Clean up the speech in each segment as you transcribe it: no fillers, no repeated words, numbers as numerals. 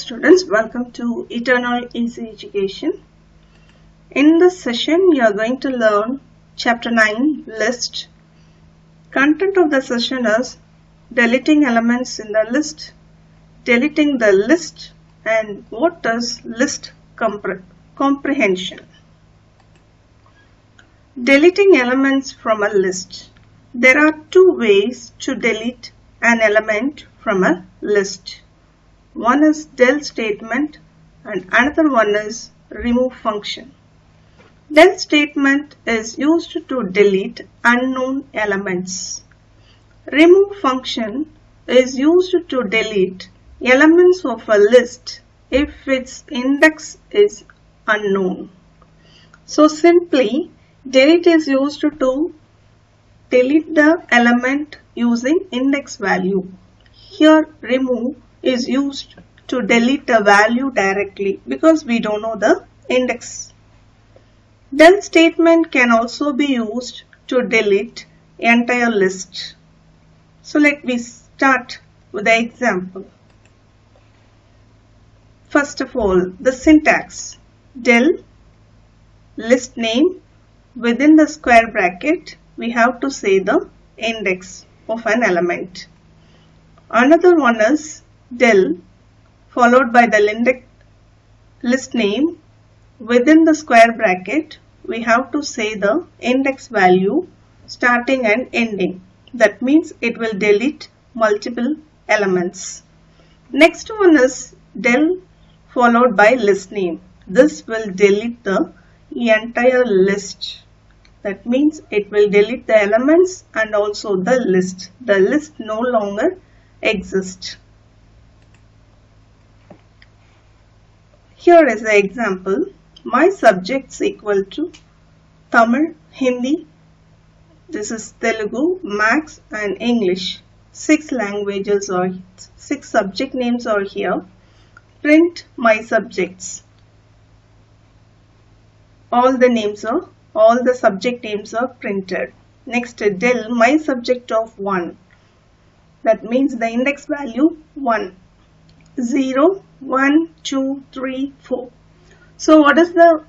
students, welcome to Eternal Easy Education. In this session, you are going to learn Chapter 9, List. Content of the session is deleting elements in the list, deleting the list, and what is list comprehension. Deleting elements from a list. There are two ways to delete an element from a list. One is del statement and another one is remove function. Del statement is used to delete unknown elements. Remove function is used to delete elements of a list if its index is unknown. So simply, delete is used to delete the element using index value. Here remove is used to delete the value directly because we don't know the index. Del statement can also be used to delete entire list. So let me start with the example. First of all, the syntax. Del list name, within the square bracket we have to say the index of an element. Another one is del followed by the list name, within the square bracket we have to say the index value starting and ending. That means it will delete multiple elements. Next one is del followed by list name. This will delete the entire list. That means it will delete the elements and also the list. The list no longer exists. Here is the example. My subjects equal to Tamil, Hindi, this is Telugu, Maths and English. 6 languages or 6 subject names are here. Print my subjects. All the subject names are printed. Next, del my subject of 1. That means the index value 1. 0, 1, 2, 3, 4. So what is the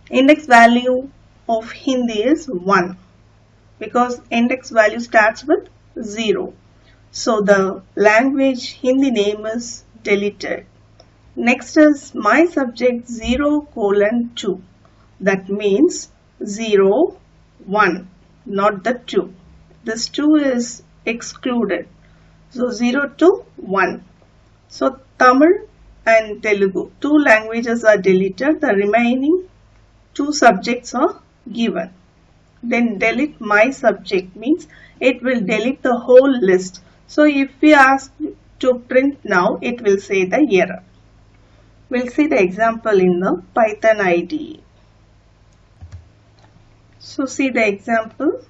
index value of Hindi is 1 because index value starts with 0. So the language Hindi name is deleted. Next is my subject 0:2. That means 0, 1, not the 2. This 2 is excluded. So 0 to 1. So Tamil and Telugu, 2 languages are deleted. The remaining 2 subjects are given. Then delete my subject means it will delete the whole list. So if we ask to print now, it will say the error. We'll see the example in the Python IDE. So see the example,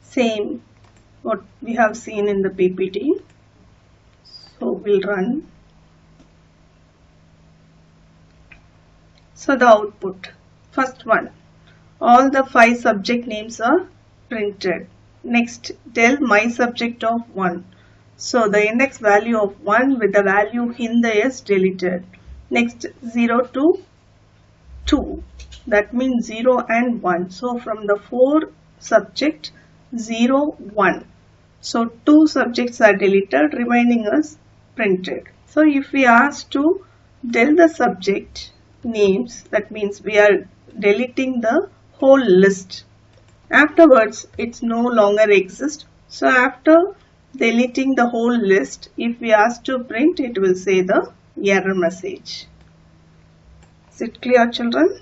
same what we have seen in the PPT. So we'll run. So the output, first one, all the 5 subject names are printed. Next, del my subject of 1. So the index value of 1 with the value Hindi is deleted. Next, 0 to 2. That means 0 and 1. So from the 4 subject, 0, 1. So 2 subjects are deleted, remaining is printed. So if we ask to del the subject names, that means we are deleting the whole list. Afterwards, it no longer exists. So after deleting the whole list, if we ask to print, it will say the error message. Is it clear, children?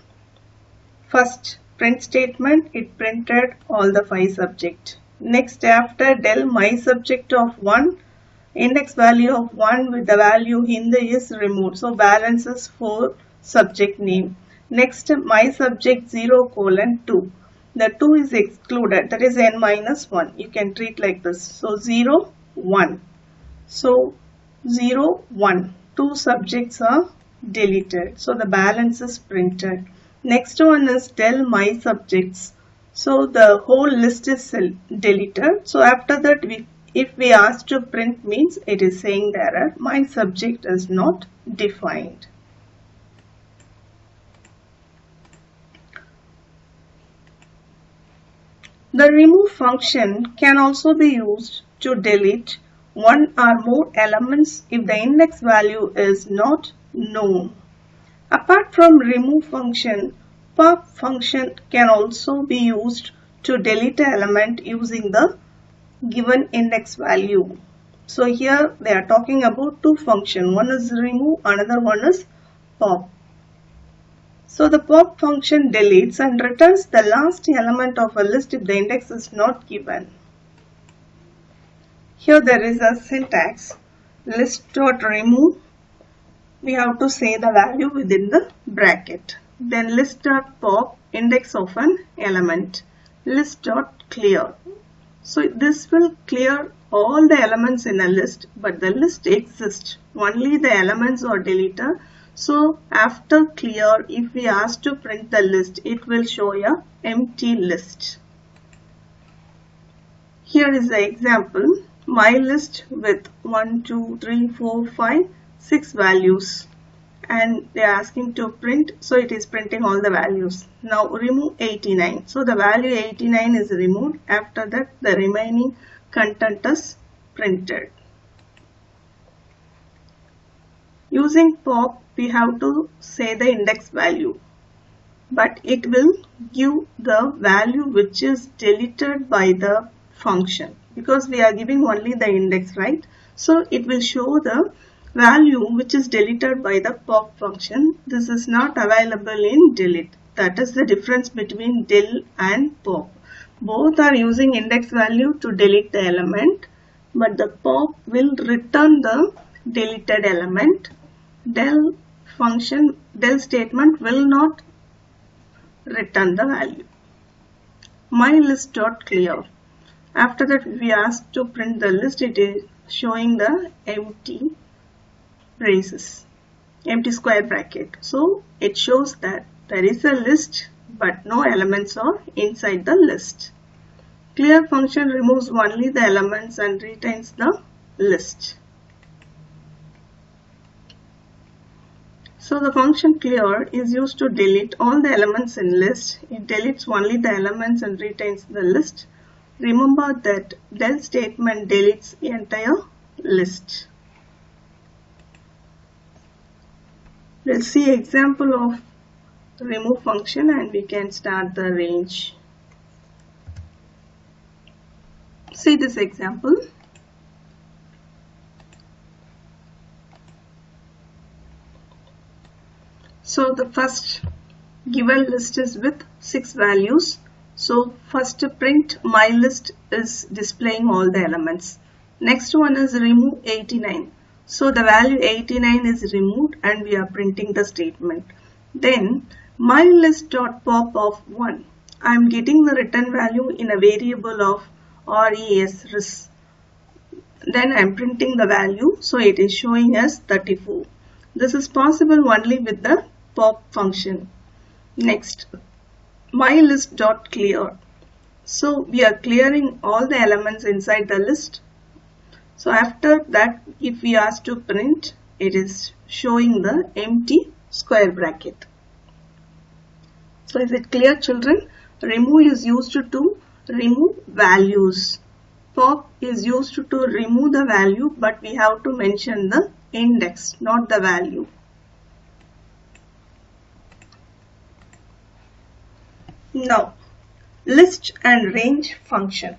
First print statement, it printed all the 5 subjects. Next, after del my subject of 1, index value of 1 with the value Hindi is removed. So balance is 4 subject name. Next, my subject 0:2. The 2 is excluded. That is n minus 1. You can treat like this. So 0, 1. So 0, 1. 2 subjects are deleted. So the balance is printed. Next one is del my subjects. So the whole list is deleted. So after that, if we ask to print means it is saying the error, my subject is not defined. The remove function can also be used to delete one or more elements if the index value is not known. Apart from remove function, pop function can also be used to delete an element using the given index value. So here they are talking about two functions. One is remove, another one is pop. So the pop function deletes and returns the last element of a list if the index is not given. Here there is a syntax, list.remove. We have to say the value within the bracket. Then list.pop, index of an element. List.clear. So this will clear all the elements in a list, but the list exists. Only the elements are deleted. So after clear, if we ask to print the list, it will show a empty list. Here is the example. My list with 1, 2, 3, 4, 5, 6 values. And they are asking to print, so it is printing all the values. Now remove 89. So the value 89 is removed. After that, the remaining content is printed. Using pop, we have to say the index value, but it will give the value which is deleted by the function, because we are giving only the index, right? So it will show the value which is deleted by the pop function. This is not available in delete. That is the difference between del and pop. Both are using index value to delete the element, but the pop will return the deleted element. Del statement will not return the value. My list.clear. After that, we ask to print the list. It is showing the empty braces, empty square bracket. So it shows that there is a list, but no elements are inside the list. Clear function removes only the elements and retains the list. So the function clear is used to delete all the elements in list. It deletes only the elements and retains the list. Remember that del statement deletes the entire list. We'll see example of remove function and we can start the range. See this example. So the first given list is with 6 values. So first print my list is displaying all the elements. Next one is remove 89. So the value 89 is removed and we are printing the statement. Then my list.pop of 1. I am getting the return value in a variable of res. Then I am printing the value. So it is showing us 34. This is possible only with the pop function. Next, my list.clear. So we are clearing all the elements inside the list. So after that, if we ask to print, it is showing the empty square bracket. So is it clear, children? Remove is used to remove values. Pop is used to remove the value, but we have to mention the index, not the value. Now, list and range function.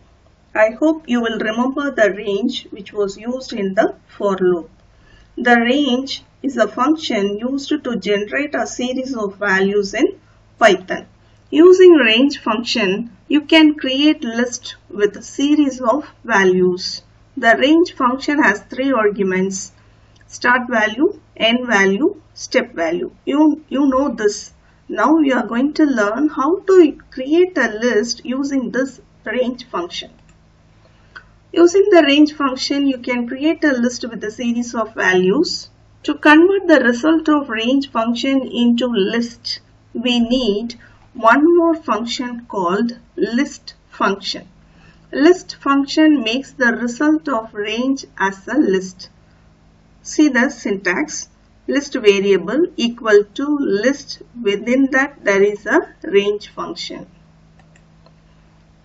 I hope you will remember the range which was used in the for loop. The range is a function used to generate a series of values in Python. Using range function, you can create list with a series of values. The range function has 3 arguments: start value, end value, step value. You know this. Now we are going to learn how to create a list using this range function. Using the range function, you can create a list with a series of values. To convert the result of range function into list, we need one more function called list function. List function makes the result of range as a list. See the syntax. List variable equal to list, within that there is a range function.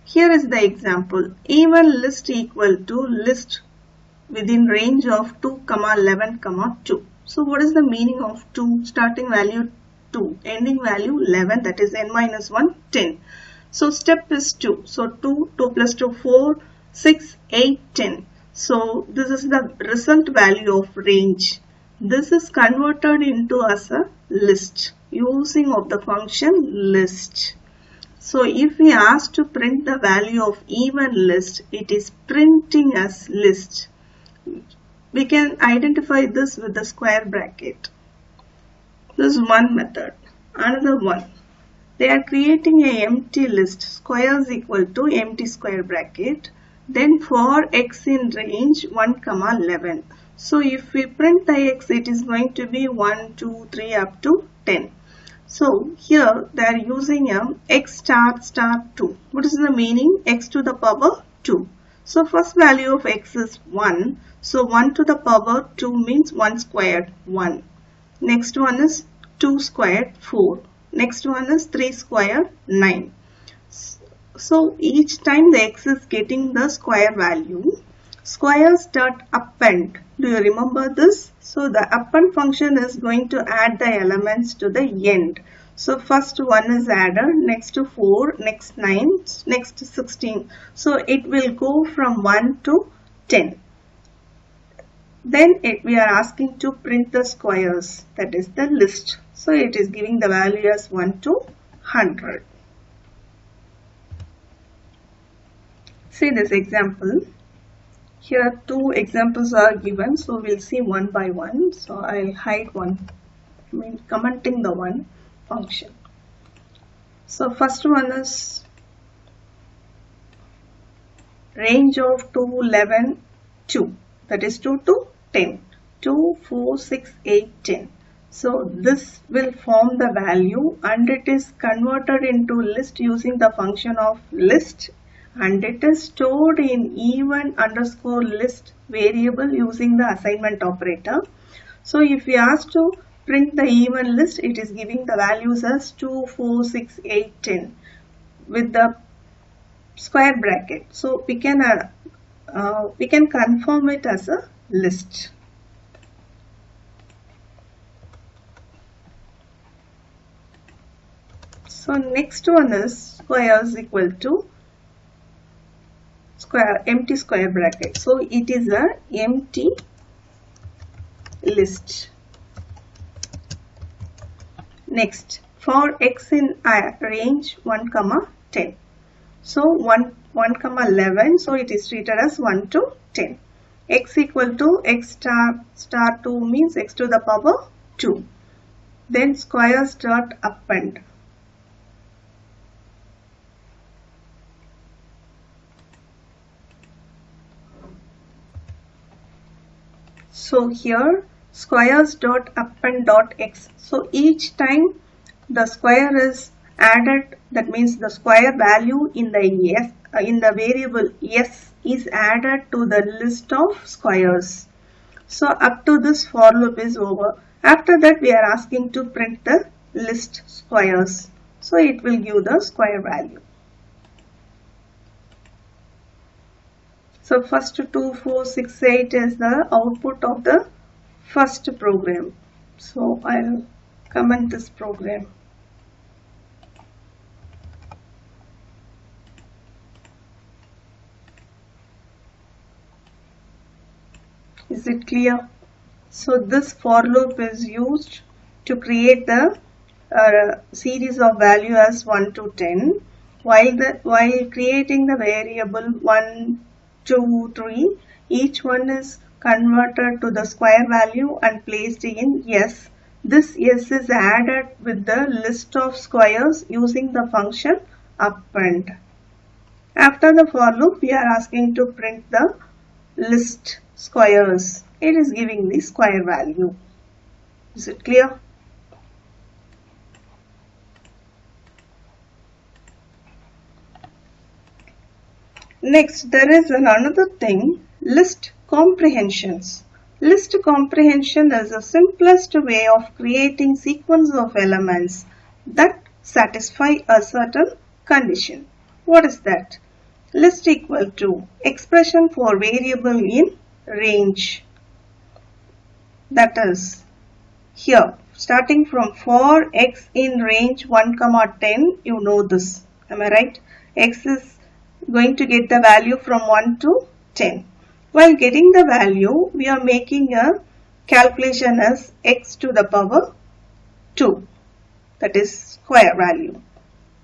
Here is the example. Even list equal to list within range of 2, 11, 2. So what is the meaning of 2? Starting value 2, ending value 11, that is n minus 1, 10. So step is 2. So 2 plus 2, 4, 6, 8, 10. So this is the result value of range. This is converted into as a list using of the function list. So if we ask to print the value of even list, it is printing as list. We can identify this with the square bracket. This is one method. Another one. They are creating a empty list, squares equal to empty square bracket. Then for x in range 1, 11. So if we print the x, it is going to be 1, 2, 3 up to 10. So here they are using a x star star 2. What is the meaning? X to the power 2. So first value of x is 1. So 1 to the power 2 means 1 squared 1. Next one is 2 squared 4. Next one is 3 squared 9. So each time the x is getting the square value, squares dot append. Do you remember this? So the append function is going to add the elements to the end. So first one is added, next to 4, next 9, next 16. So it will go from 1 to 10. Then we are asking to print the squares, that is the list. So it is giving the value as 1 to 100. See this example. Here two examples are given, so we'll see one by one. So I'll hide one, commenting the one function. So first one is range of 2, 11, 2. That is 2 to 10. 2, 4, 6, 8, 10. So this will form the value and it is converted into list using the function of list, and it is stored in even underscore list variable using the assignment operator. So if we ask to print the even list, it is giving the values as 2, 4, 6, 8, 10 with the square bracket. So we can confirm it as a list. So next one is squares equal to empty square bracket. So it is a empty list. Next, for x in range 1, 10. So 1, 11. So it is treated as 1 to 10. X equal to x star 2 means x to the power 2. Then squares dot append. So here squares dot append dot x. So each time the square is added, that means the square value in the variable s is added to the list of squares. So up to this for loop is over. After that we are asking to print the list squares. So it will give the square value. So first 2, 4, 6, 8 is the output of the first program. So I'll comment this program. Is it clear? So this for loop is used to create the series of value as 1 to 10 while creating the variable 1, 2, 3, each one is converted to the square value and placed in S. This S is added with the list of squares using the function append. After the for loop, we are asking to print the list squares. It is giving the square value. Is it clear? Next, there is another thing, list comprehensions. List comprehension is the simplest way of creating sequence of elements that satisfy a certain condition. What is that? List equal to expression for variable in range. That is, here, starting from for x in range 1, 10, you know this. Am I right? X is going to get the value from 1 to 10. While getting the value, we are making a calculation as x to the power 2. That is square value.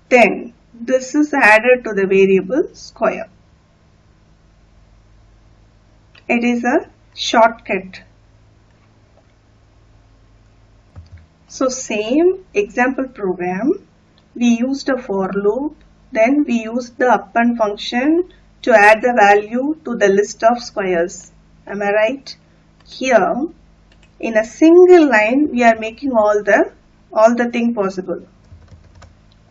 Then this is added to the variable square. It is a shortcut. So same example program, we used a for loop, then we used the append function to add the value to the list of squares. Am I right? Here, in a single line, we are making all the thing possible.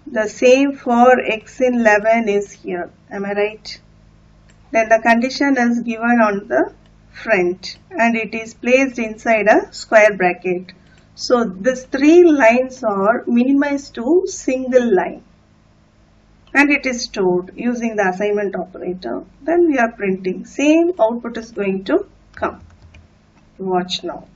The same for x in 11 is here. Am I right? Then the condition is given on the front and it is placed inside a square bracket. So these 3 lines are minimized to single line. And it is stored using the assignment operator. Then we are printing. Same output is going to come. Watch now.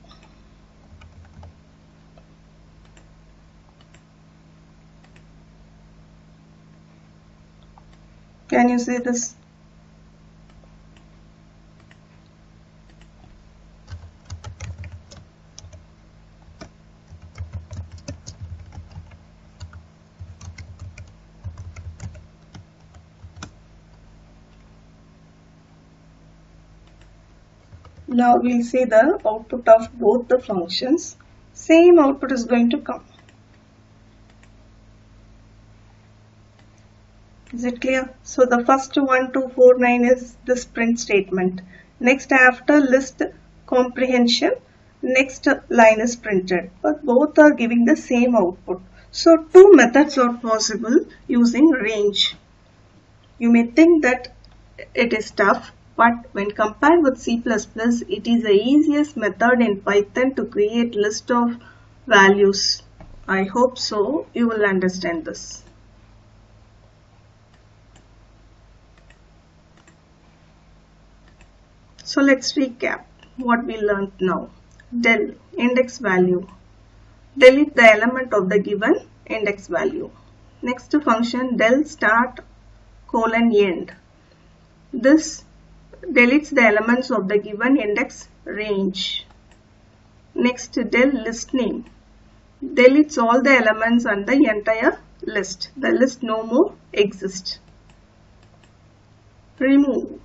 Can you see this? Now we'll see the output of both the functions. Same output is going to come. Is it clear? So the first 1, 2, 4, 9 is this print statement. Next, after list comprehension, next line is printed. But both are giving the same output. So 2 methods are possible using range. You may think that it is tough. But when compared with C++, it is the easiest method in Python to create list of values. I hope so you will understand this. So let's recap what we learned now. Del index value. Delete the element of the given index value. Next function del start : end. This deletes the elements of the given index range. Next, del list name deletes all the elements and the entire list. The list no more exists. Remove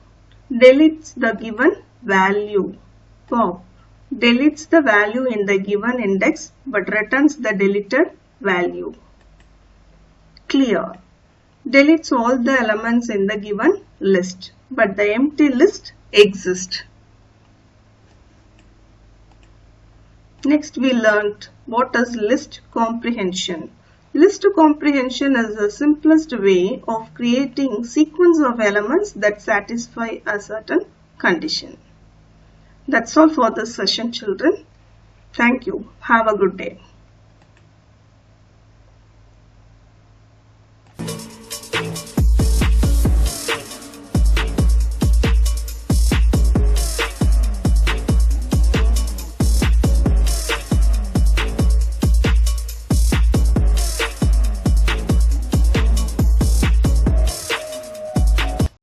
deletes the given value. Pop deletes the value in the given index but returns the deleted value. Clear deletes all the elements in the given list, but the empty list exists. Next, we learnt what is list comprehension. List comprehension is the simplest way of creating sequence of elements that satisfy a certain condition. That's all for this session, children. Thank you. Have a good day.